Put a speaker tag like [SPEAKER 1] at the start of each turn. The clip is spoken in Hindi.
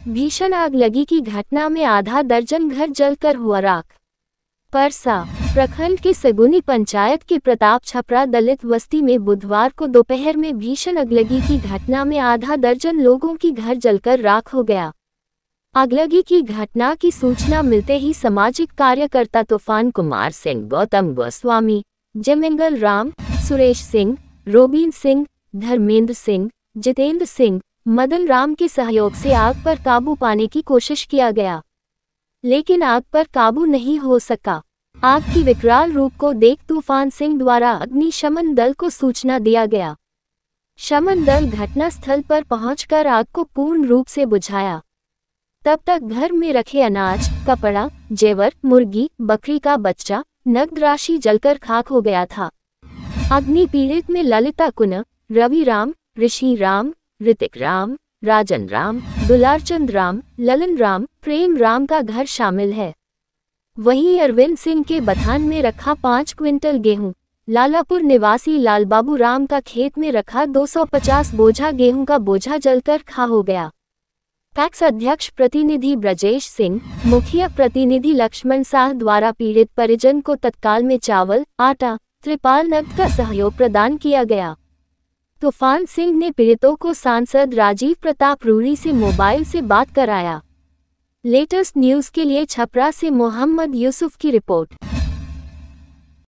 [SPEAKER 1] भीषण आग लगी की घटना में आधा दर्जन घर जलकर हुआ राख। परसा प्रखंड के सगुनी पंचायत के प्रताप छपरा दलित बस्ती में बुधवार को दोपहर में भीषण अगलगी की घटना में आधा दर्जन लोगों की घर जलकर राख हो गया। अगलगी की घटना की सूचना मिलते ही सामाजिक कार्यकर्ता तूफान कुमार सिंह, गौतम गोस्वामी, जयमंगल राम, सुरेश सिंह, रोबीन सिंह, धर्मेंद्र सिंह, जितेंद्र सिंह, मदन राम के सहयोग से आग पर काबू पाने की कोशिश किया गया, लेकिन आग पर काबू नहीं हो सका। आग की विकराल रूप को देख तूफान सिंह द्वारा अग्निशमन दल को सूचना दिया गया। शमन दल घटनास्थल पर पहुंचकर आग को पूर्ण रूप से बुझाया। तब तक घर में रखे अनाज, कपड़ा, जेवर, मुर्गी, बकरी का बच्चा, नगद राशि जलकर खाक हो गया था। अग्नि पीड़ित में ललिता कुन, रवि राम, ऋषि राम, ऋतिक राम, राजन राम, दुलारचंद राम, ललन राम, प्रेम राम का घर शामिल है। वहीं अरविंद सिंह के बथान में रखा 5 क्विंटल गेहूं, लालापुर निवासी लालबाबू राम का खेत में रखा 250 बोझा गेहूं का बोझा जलकर खा हो गया। पैक्स अध्यक्ष प्रतिनिधि ब्रजेश सिंह, मुखिया प्रतिनिधि लक्ष्मण साह द्वारा पीड़ित परिजन को तत्काल में चावल, आटा, त्रिपाल, नकद का सहयोग प्रदान किया गया। तूफान सिंह ने पीड़ितों को सांसद राजीव प्रताप रूड़ी से मोबाइल से बात कराया। लेटेस्ट न्यूज के लिए छपरा से मोहम्मद यूसुफ की रिपोर्ट।